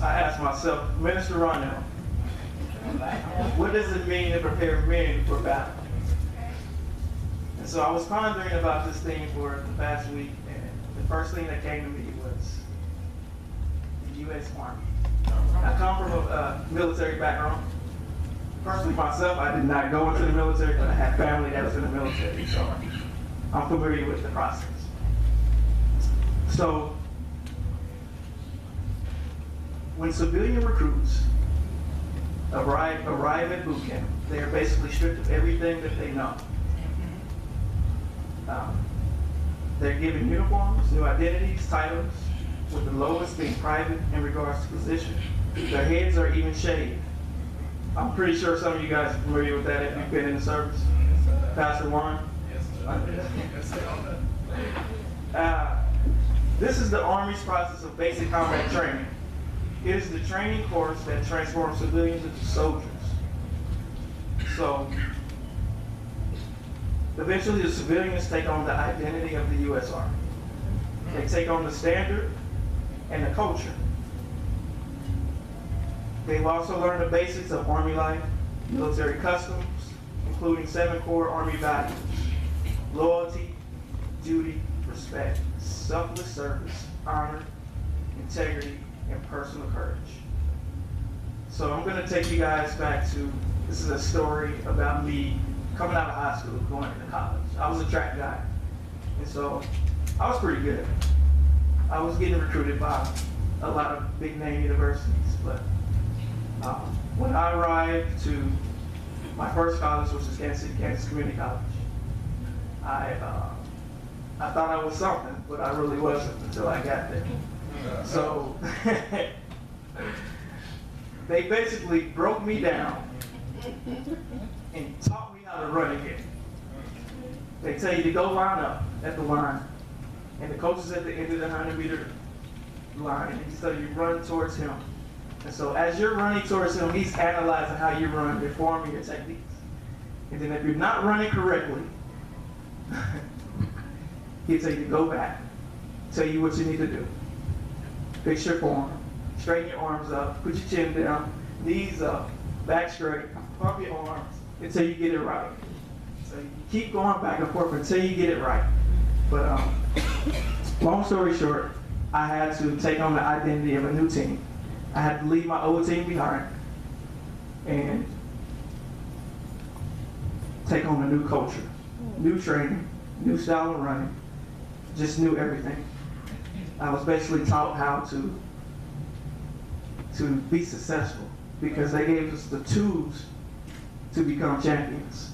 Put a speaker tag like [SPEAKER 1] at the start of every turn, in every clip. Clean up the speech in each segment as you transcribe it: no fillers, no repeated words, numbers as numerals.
[SPEAKER 1] I asked myself, Minister Ronnell, what does it mean to prepare men for battle? And so I was pondering about this thing for the past week, and the first thing that came to me was the U.S. Army. I come from a military background. Personally, myself, I did not go into the military, but I had family that was in the military, so I'm familiar with the process. So, when civilian recruits arrive at boot camp, they are basically stripped of everything that they know. They're given uniforms, new identities, titles, with the lowest being private in regards to position. Their heads are even shaved. I'm pretty sure some of you guys are familiar with that if you've been in the service. Pastor Warren? Yes, sir. This is the Army's process of basic combat training. It is the training course that transforms civilians into soldiers. So, eventually the civilians take on the identity of the U.S. Army. They take on the standard and the culture. They've also learned the basics of Army life, military customs, including 7 core Army values: loyalty, duty, respect, selfless service, honor, integrity, and personal courage. So I'm going to take you guys back to, this is a story about me coming out of high school, going into college. I was a track guy, and so I was pretty good. I was getting recruited by a lot of big name universities, but when I arrived to my first college, which is Kansas Community College, I thought I was something, but I really wasn't until I got there. So they basically broke me down and taught me how to run again. They tell you to go line up at the line, and the coach is at the end of the 100-meter line, and he tells you run towards him. And so as you're running towards him, he's analyzing how you run, reforming your techniques. And then if you're not running correctly, he'll tell you to go back, tell you what you need to do. Fix your form, straighten your arms up, put your chin down, knees up, back straight, pump your arms until you get it right. So you keep going back and forth until you get it right. But long story short, I had to take on the identity of a new team. I had to leave my old team behind and take on a new culture, new training, new style of running, just knew everything. I was basically taught how to be successful because they gave us the tools to become champions.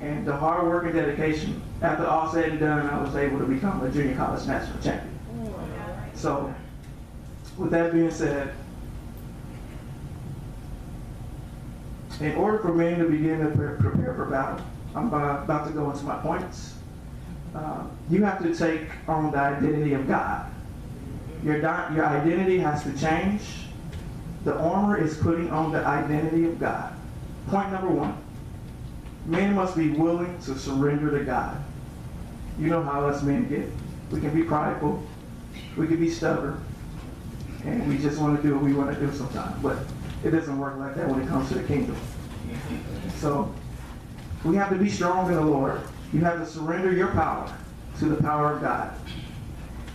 [SPEAKER 1] And the hard work and dedication, after all said and done, I was able to become a junior college national champion. So, with that being said, in order for men to begin to prepare for battle, I'm about to go into my points. You have to take on the identity of God. Your identity has to change. The armor is putting on the identity of God. Point number 1. Men must be willing to surrender to God. You know how us men get. We can be prideful. We can be stubborn. And we just want to do what we want to do sometimes. But it doesn't work like that when it comes to the kingdom. So we have to be strong in the Lord. You have to surrender your power to the power of God.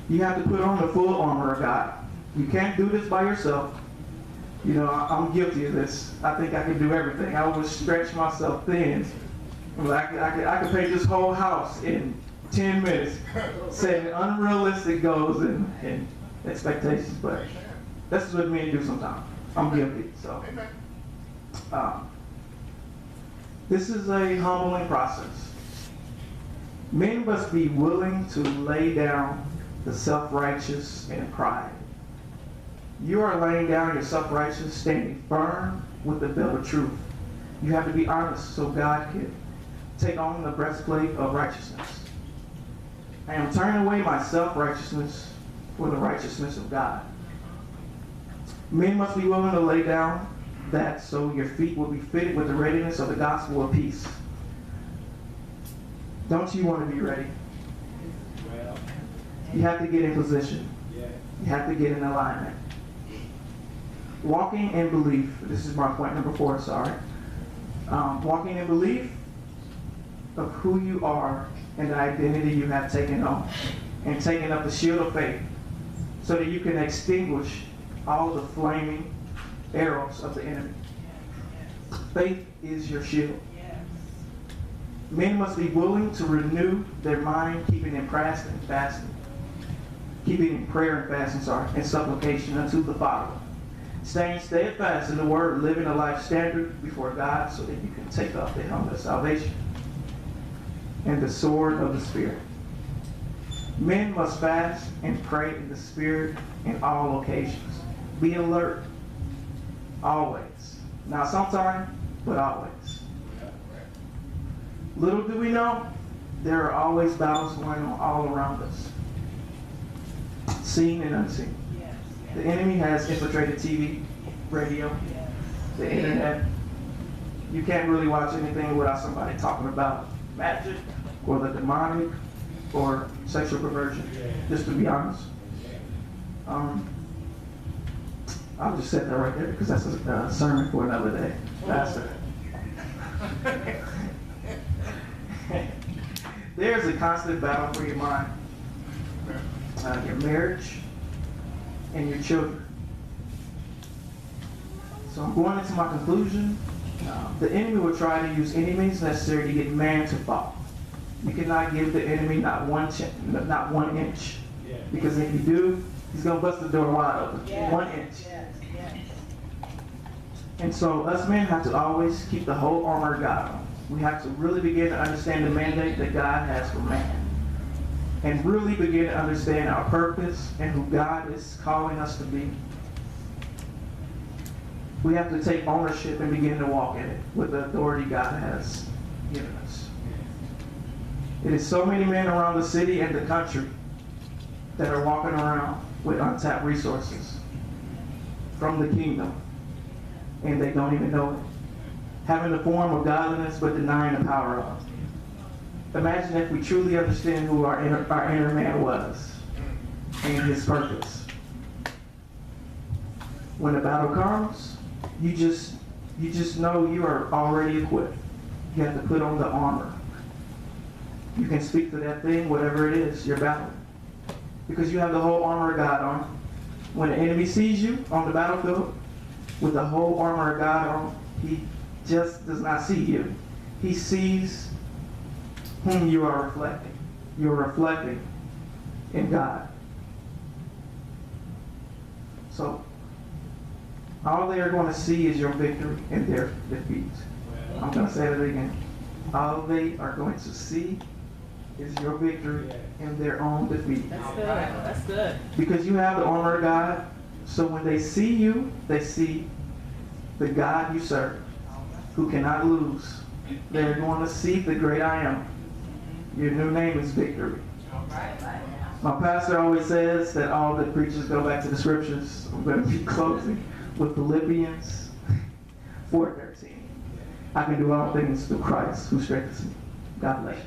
[SPEAKER 1] You have to put on the full armor of God. You can't do this by yourself. You know, I'm guilty of this. I think I can do everything. I would stretch myself thin. I could paint this whole house in 10 minutes, setting unrealistic goals and expectations. But this is what men do sometimes. I'm guilty. So this is a humbling process. Men must be willing to lay down the self-righteous and pride. You are laying down your self-righteous, standing firm with the belt of truth. You have to be honest so God can take on the breastplate of righteousness. I am turning away my self-righteousness for the righteousness of God. Men must be willing to lay down that so your feet will be fitted with the readiness of the gospel of peace. Don't you want to be ready? You have to get in position. You have to get in alignment. Walking in belief. This is my point number 4, sorry. Walking in belief of who you are and the identity you have taken on, and taking up the shield of faith so that you can extinguish all the flaming arrows of the enemy. Faith is your shield. Men must be willing to renew their mind, keeping in prayer and fasting. Keeping in prayer and fasting, and supplication unto the Father. Staying steadfast in the Word, living a life standard before God so that you can take up the helmet of salvation and the sword of the Spirit. Men must fast and pray in the Spirit in all occasions. Be alert, always. Not sometime, but always. Little do we know, there are always battles going on all around us, seen and unseen. The enemy has infiltrated TV, radio, the internet. You can't really watch anything without somebody talking about magic or the demonic or sexual perversion, just to be honest. I'll just set that right there because that's a sermon for another day. Pastor. There's a constant battle for your mind, your marriage, and your children. So I'm going into my conclusion. The enemy will try to use any means necessary to get man to fall. You cannot give the enemy not one inch. Because if you do, he's going to bust the door wide open. 1 inch. And so us men have to always keep the whole armor of God on. We have to really begin to understand the mandate that God has for man. And really begin to understand our purpose and who God is calling us to be. We have to take ownership and begin to walk in it with the authority God has given us. It is so many men around the city and the country that are walking around with untapped resources from the kingdom, and they don't even know it. Having the form of godliness but denying the power of it. Imagine if we truly understand who our inner man was and his purpose. When the battle comes, you just know you are already equipped. You have to put on the armor. You can speak to that thing, whatever it is, you're battling. Because you have the whole armor of God on. When the enemy sees you on the battlefield with the whole armor of God on, he just does not see you. He sees whom you are reflecting. You're reflecting in God. So, all they are going to see is your victory and their defeat. I'm going to say that again. All they are going to see is your victory and their own defeat.
[SPEAKER 2] That's good. That's good.
[SPEAKER 1] Because you have the armor of God, so when they see you, they see the God you serve, who cannot lose. They're going to see the great I am. Your new name is victory. My pastor always says that all the preachers go back to the scriptures. I'm going to be closing with Philippians 4:13. I can do all things through Christ who strengthens me. God bless you.